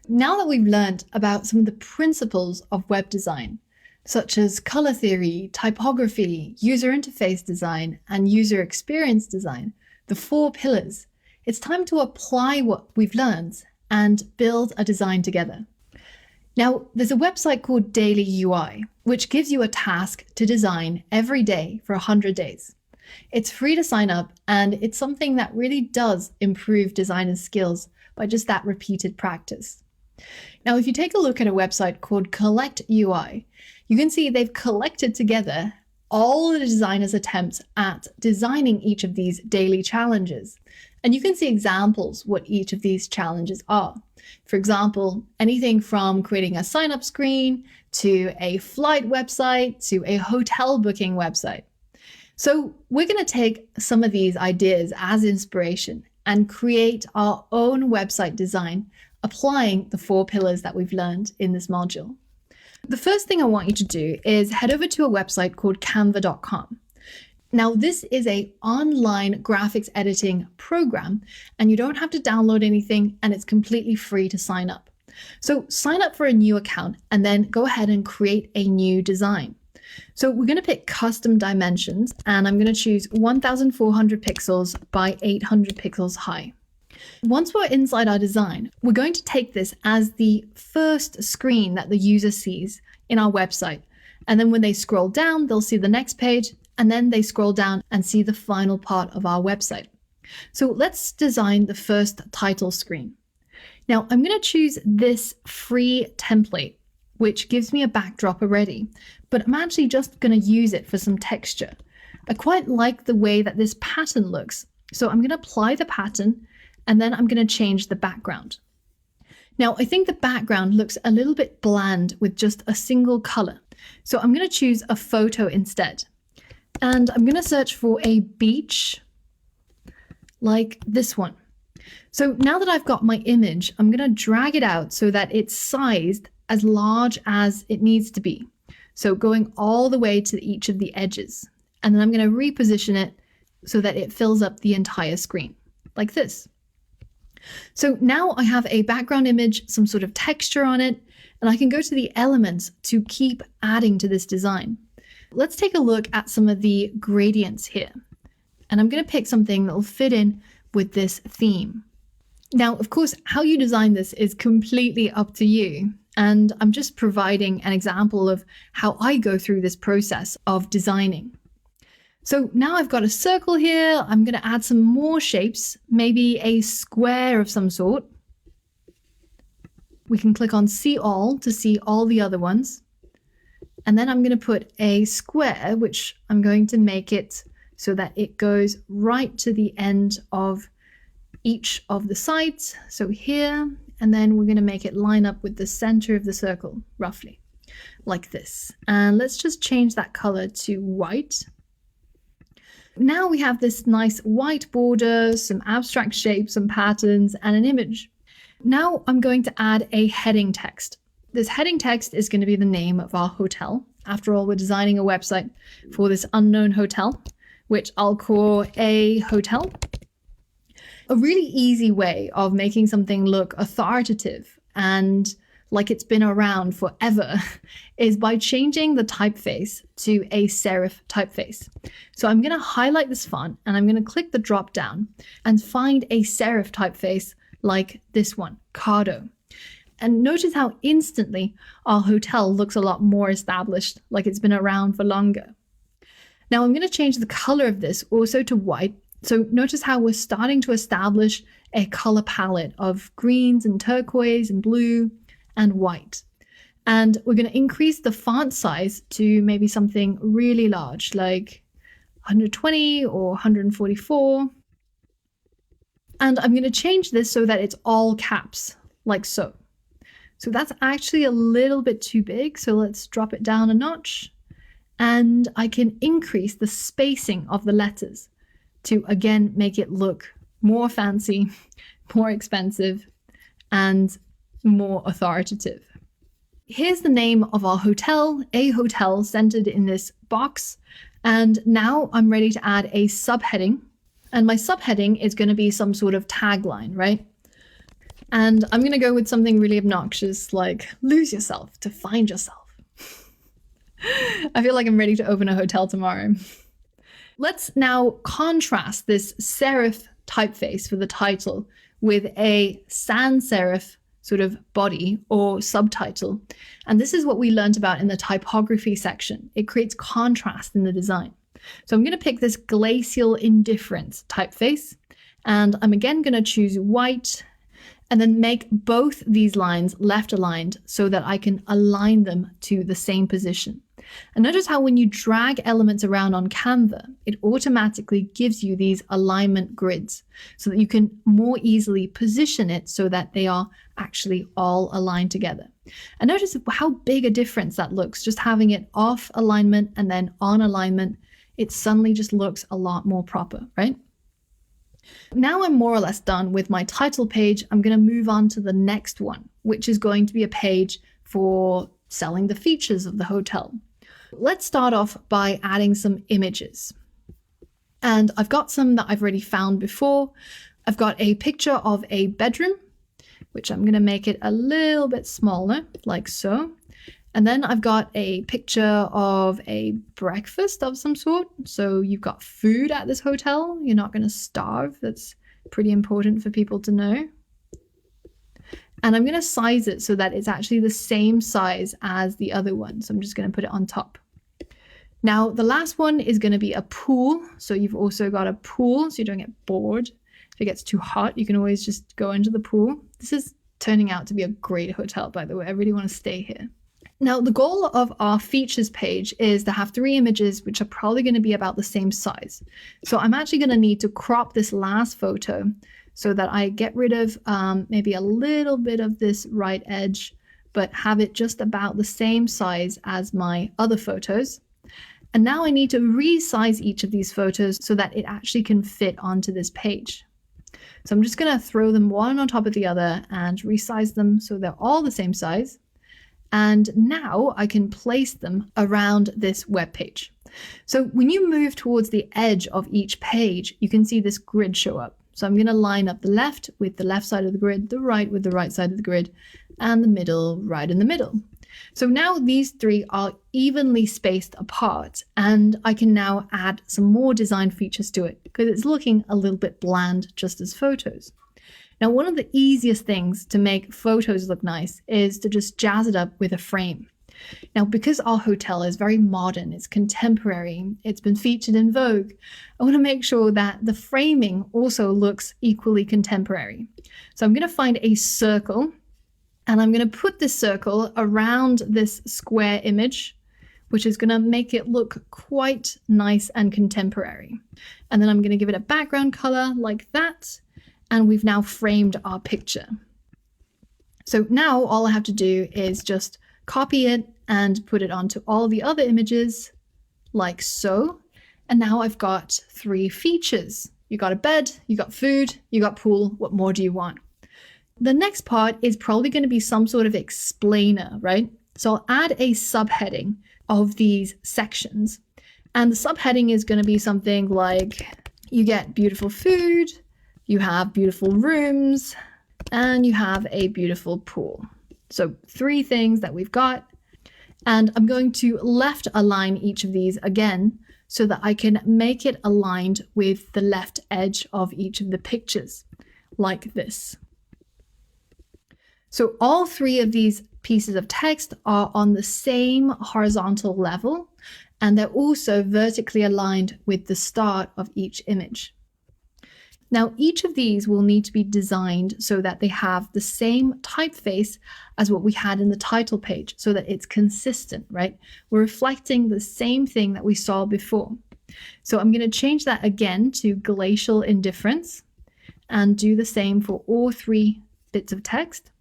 Now that we've learned about some of the principles of web design, such as color theory, typography, user interface design, and user experience design, the 4 pillars, it's time to apply what we've learned and build a design together. Now, there's a website called Daily UI, which gives you a task to design every day for 100 days. It's free to sign up, and it's something that really does improve designers' skills by just that repeated practice. Now, if you take a look at a website called Collect UI, you can see they've collected together all the designers' attempts at designing each of these daily challenges. And you can see examples what each of these challenges are. For example, anything from creating a sign-up screen to a flight website to a hotel booking website. So we're going to take some of these ideas as inspiration and create our own website design, applying the 4 pillars that we've learned in this module. The first thing I want you to do is head over to a website called canva.com. Now, this is an online graphics editing program, and you don't have to download anything, and it's completely free to sign up. So sign up for a new account and then go ahead and create a new design. So we're going to pick custom dimensions, and I'm going to choose 1400 pixels by 800 pixels high. Once we're inside our design, we're going to take this as the first screen that the user sees in our website. And then when they scroll down, they'll see the next page, and then they scroll down and see the final part of our website. So let's design the first title screen. Now I'm going to choose this free template, which gives me a backdrop already, but I'm actually just going to use it for some texture. I quite like the way that this pattern looks, so I'm going to apply the pattern, and then I'm going to change the background. Now, I think the background looks a little bit bland with just a single color, so I'm going to choose a photo instead. And I'm going to search for a beach like this one. So now that I've got my image, I'm going to drag it out so that it's sized as large as it needs to be. So going all the way to each of the edges. And then I'm going to reposition it so that it fills up the entire screen, like this. So now I have a background image, some sort of texture on it, and I can go to the elements to keep adding to this design. Let's take a look at some of the gradients here. And I'm going to pick something that will fit in with this theme. Now, of course, how you design this is completely up to you. And I'm just providing an example of how I go through this process of designing. So now I've got a circle here. I'm going to add some more shapes, maybe a square of some sort. We can click on See All to see all the other ones. And then I'm going to put a square, which I'm going to make it so that it goes right to the end of each of the sides. So here, and then we're going to make it line up with the center of the circle, roughly, like this. And let's just change that color to white. Now we have this nice white border, some abstract shapes, some patterns, and an image. Now I'm going to add a heading text. This heading text is going to be the name of our hotel. After all, we're designing a website for this unknown hotel, which I'll call A Hotel. A really easy way of making something look authoritative and like it's been around forever is by changing the typeface to a serif typeface. So I'm going to highlight this font and I'm going to click the drop down and find a serif typeface like this one, Cardo. And notice how instantly our hotel looks a lot more established, like it's been around for longer. Now I'm going to change the color of this also to white. So notice how we're starting to establish a color palette of greens and turquoise and blue and white. And we're going to increase the font size to maybe something really large, like 120 or 144. And I'm going to change this so that it's all caps, like so. So that's actually a little bit too big. So let's drop it down a notch. And I can increase the spacing of the letters to, again, make it look more fancy, more expensive, and more authoritative. Here's the name of our hotel, A Hotel, centered in this box. And now I'm ready to add a subheading. And my subheading is going to be some sort of tagline, right? And I'm going to go with something really obnoxious like lose yourself to find yourself. I feel like I'm ready to open a hotel tomorrow. Let's now contrast this serif typeface for the title with a sans serif sort of body or subtitle. And this is what we learned about in the typography section. It creates contrast in the design. So I'm going to pick this Glacial Indifference typeface, and I'm again going to choose white and then make both these lines left aligned so that I can align them to the same position. And notice how when you drag elements around on Canva, it automatically gives you these alignment grids so that you can more easily position it so that they are actually all aligned together. And notice how big a difference that looks, just having it off alignment and then on alignment. It suddenly just looks a lot more proper, right? Now I'm more or less done with my title page. I'm going to move on to the next one, which is going to be a page for selling the features of the hotel. Let's start off by adding some images. And I've got some that I've already found before. I've got a picture of a bedroom, which I'm going to make it a little bit smaller, like so. And then I've got a picture of a breakfast of some sort. So you've got food at this hotel. You're not going to starve. That's pretty important for people to know. And I'm going to size it so that it's actually the same size as the other one. So I'm just going to put it on top. Now, the last one is going to be a pool. So you've also got a pool, so you don't get bored. If it gets too hot, you can always just go into the pool. This is turning out to be a great hotel, by the way. I really want to stay here. Now, the goal of our features page is to have 3 images, which are probably going to be about the same size. So I'm actually going to need to crop this last photo so that I get rid of maybe a little bit of this right edge, but have it just about the same size as my other photos. And now I need to resize each of these photos so that it actually can fit onto this page. So I'm just going to throw them one on top of the other and resize them so they're all the same size. And now I can place them around this web page. So when you move towards the edge of each page, you can see this grid show up. So I'm going to line up the left with the left side of the grid, the right with the right side of the grid, and the middle right in the middle. So now these 3 are evenly spaced apart, and I can now add some more design features to it because it's looking a little bit bland just as photos. Now, one of the easiest things to make photos look nice is to just jazz it up with a frame. Now, because our hotel is very modern, it's contemporary, it's been featured in Vogue, I want to make sure that the framing also looks equally contemporary. So I'm going to find a circle, and I'm going to put this circle around this square image, which is going to make it look quite nice and contemporary. And then I'm going to give it a background color like that. And we've now framed our picture. So now all I have to do is just copy it and put it onto all the other images like so. And now I've got 3 features. You got a bed, you got food, you got pool. What more do you want? The next part is probably going to be some sort of explainer, right? So I'll add a subheading of these sections. And the subheading is going to be something like you get beautiful food, you have beautiful rooms, and you have a beautiful pool. So 3 things that we've got. And I'm going to left align each of these again so that I can make it aligned with the left edge of each of the pictures, like this. So all 3 of these pieces of text are on the same horizontal level, and they're also vertically aligned with the start of each image. Now, each of these will need to be designed so that they have the same typeface as what we had in the title page, so that it's consistent, right? We're reflecting the same thing that we saw before. So I'm going to change that again to Glacial Indifference and do the same for all 3 bits of text.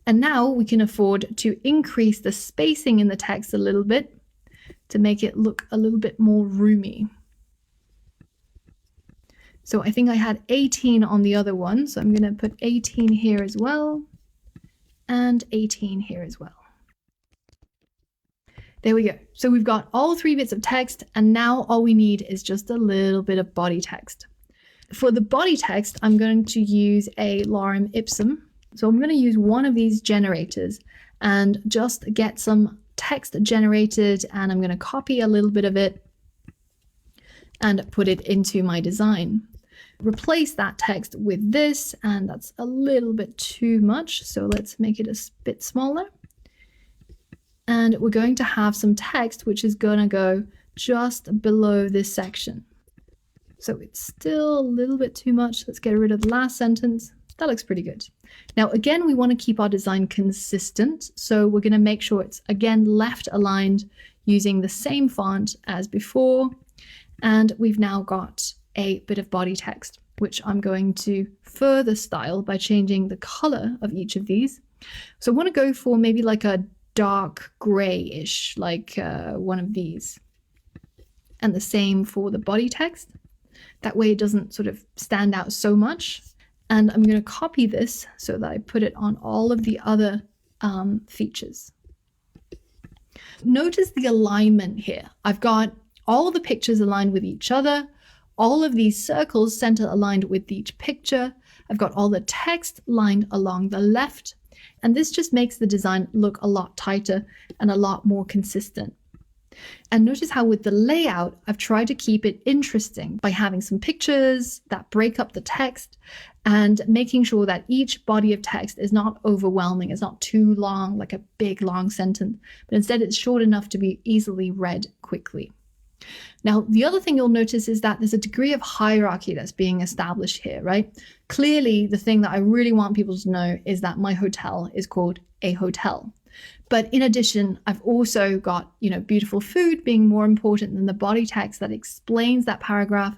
And now we can afford to increase the spacing in the text a little bit to make it look a little bit more roomy. So I think I had 18 on the other one, so I'm going to put 18 here as well, and 18 here as well. There we go. So we've got all 3 bits of text, and now all we need is just a little bit of body text. For the body text, I'm going to use a lorem ipsum So I'm going to use one of these generators and just get some text generated, and I'm going to copy a little bit of it and put it into my design. Replace that text with this, and that's a little bit too much, so let's make it a bit smaller. And we're going to have some text which is going to go just below this section. So it's still a little bit too much. Let's get rid of the last sentence. That looks pretty good. Now, again, we want to keep our design consistent. So we're going to make sure it's, again, left aligned using the same font as before. And we've now got a bit of body text, which I'm going to further style by changing the color of each of these. So I want to go for maybe like a dark grayish, like one of these. And the same for the body text. That way it doesn't sort of stand out so much. And I'm going to copy this so that I put it on all of the other features. Notice the alignment here. I've got all the pictures aligned with each other, all of these circles center aligned with each picture. I've got all the text lined along the left, and this just makes the design look a lot tighter and a lot more consistent. And notice how with the layout, I've tried to keep it interesting by having some pictures that break up the text and making sure that each body of text is not overwhelming. It's not too long, like a big long sentence, but instead it's short enough to be easily read quickly. Now, the other thing you'll notice is that there's a degree of hierarchy that's being established here, right? Clearly, the thing that I really want people to know is that my hotel is called a hotel. But in addition, I've also got, beautiful food being more important than the body text that explains that paragraph,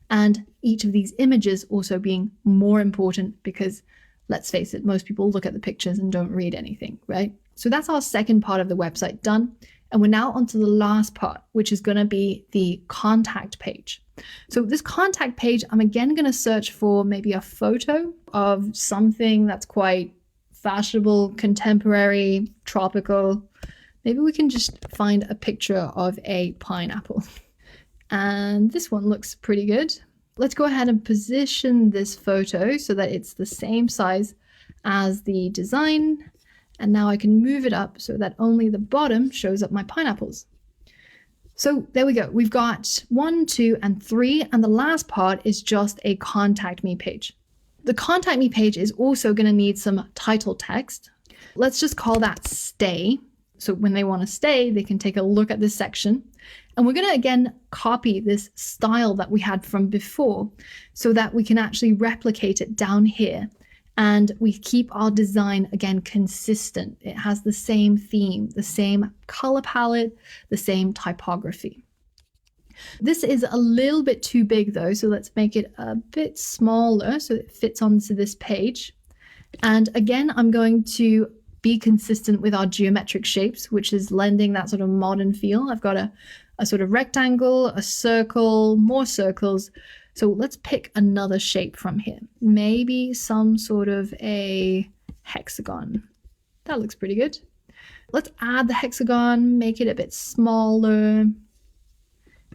and each of these images also being more important because, let's face it, most people look at the pictures and don't read anything, right? So that's our second part of the website done. And we're now onto the last part, which is going to be the contact page. So this contact page, I'm again going to search for maybe a photo of something that's quite fashionable, contemporary, tropical. Maybe we can just find a picture of a pineapple. And this one looks pretty good. Let's go ahead and position this photo so that it's the same size as the design. And now I can move it up so that only the bottom shows up my pineapples. So there we go. We've got 1, 2, and 3. And the last part is just a contact me page. The contact me page is also going to need some title text. Let's just call that stay. So when they want to stay, they can take a look at this section. And we're going to, again, copy this style that we had from before so that we can actually replicate it down here. And we keep our design, again, consistent. It has the same theme, the same color palette, the same typography. This is a little bit too big though, so let's make it a bit smaller so it fits onto this page. And again, I'm going to be consistent with our geometric shapes, which is lending that sort of modern feel. I've got a sort of rectangle, a circle, more circles. So let's pick another shape from here. Maybe some sort of a hexagon. That looks pretty good. Let's add the hexagon, make it a bit smaller.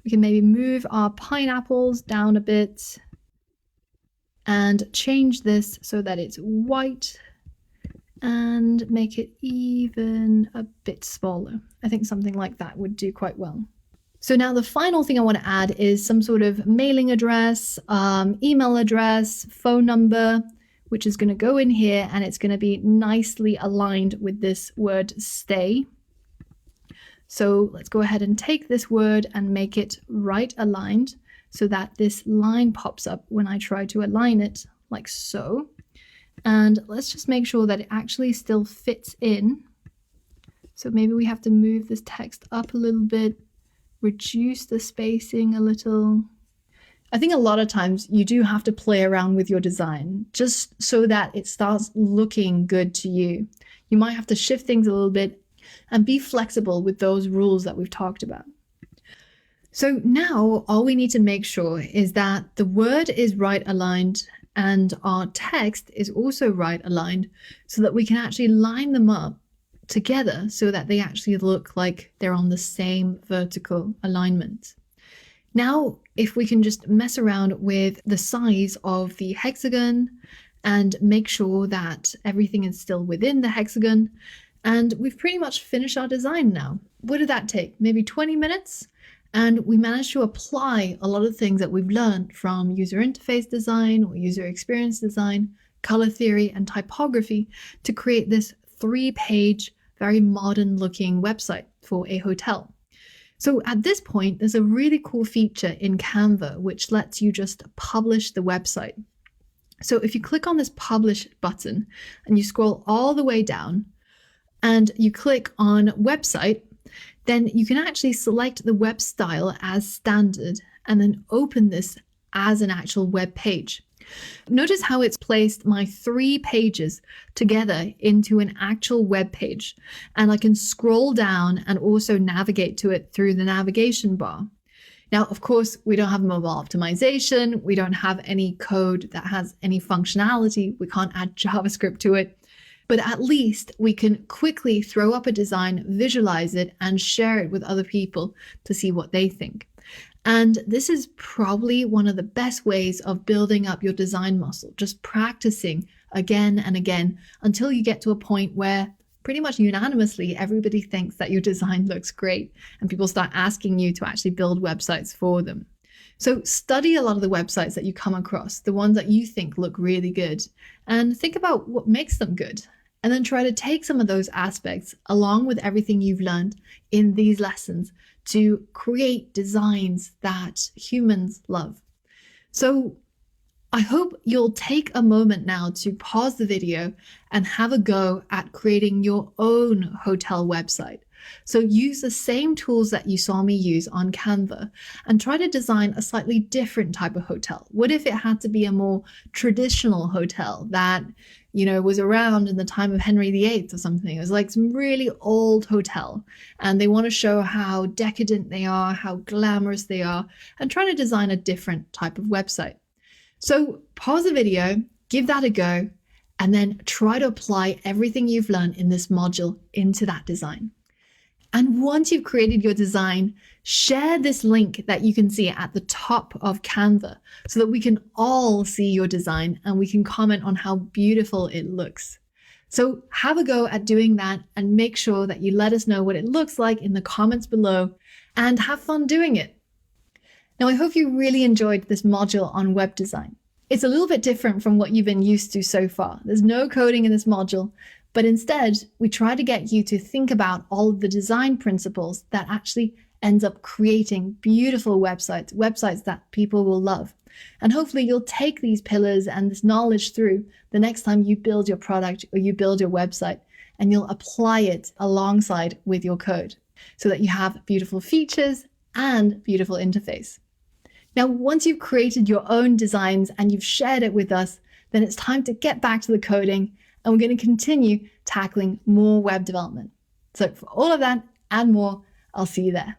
We can maybe move our pineapples down a bit and change this so that it's white and make it even a bit smaller. I think something like that would do quite well. So now the final thing I want to add is some sort of mailing address, email address, phone number, which is going to go in here, and it's going to be nicely aligned with this word stay. So let's go ahead and take this word and make it right aligned so that this line pops up when I try to align it like so. And let's just make sure that it actually still fits in. So maybe we have to move this text up a little bit, reduce the spacing a little. I think a lot of times you do have to play around with your design just so that it starts looking good to you. You might have to shift things a little bit and be flexible with those rules that we've talked about. So now all we need to make sure is that the word is right aligned and our text is also right aligned so that we can actually line them up together so that they actually look like they're on the same vertical alignment. Now, if we can just mess around with the size of the hexagon and make sure that everything is still within the hexagon. And we've pretty much finished our design now. What did that take? Maybe 20 minutes? And we managed to apply a lot of things that we've learned from user interface design or user experience design, color theory, and typography to create this 3-page, very modern looking website for a hotel. So at this point, there's a really cool feature in Canva which lets you just publish the website. So if you click on this publish button and you scroll all the way down and you click on website, then you can actually select the web style as standard and then open this as an actual web page. Notice how it's placed my 3 pages together into an actual web page, and I can scroll down and also navigate to it through the navigation bar. Now, of course, we don't have mobile optimization. We don't have any code that has any functionality. We can't add JavaScript to it. But at least we can quickly throw up a design, visualize it, and share it with other people to see what they think. And this is probably one of the best ways of building up your design muscle, just practicing again and again until you get to a point where pretty much unanimously everybody thinks that your design looks great and people start asking you to actually build websites for them. So study a lot of the websites that you come across, the ones that you think look really good, and think about what makes them good. And then try to take some of those aspects along with everything you've learned in these lessons to create designs that humans love. So I hope you'll take a moment now to pause the video and have a go at creating your own hotel website. So use the same tools that you saw me use on Canva and try to design a slightly different type of hotel. What if it had to be a more traditional hotel that, was around in the time of Henry VIII or something? It was like some really old hotel, and they want to show how decadent they are, how glamorous they are, and try to design a different type of website. So pause the video, give that a go, and then try to apply everything you've learned in this module into that design. And once you've created your design, share this link that you can see at the top of Canva so that we can all see your design and we can comment on how beautiful it looks. So have a go at doing that and make sure that you let us know what it looks like in the comments below and have fun doing it. Now, I hope you really enjoyed this module on web design. It's a little bit different from what you've been used to so far. There's no coding in this module, but instead we try to get you to think about all of the design principles that actually ends up creating beautiful websites that people will love. And hopefully you'll take these pillars and this knowledge through the next time you build your product or you build your website, and you'll apply it alongside with your code so that you have beautiful features and beautiful interface. Now, once you've created your own designs and you've shared it with us, then it's time to get back to the coding, and we're going to continue tackling more web development. So for all of that and more, I'll see you there.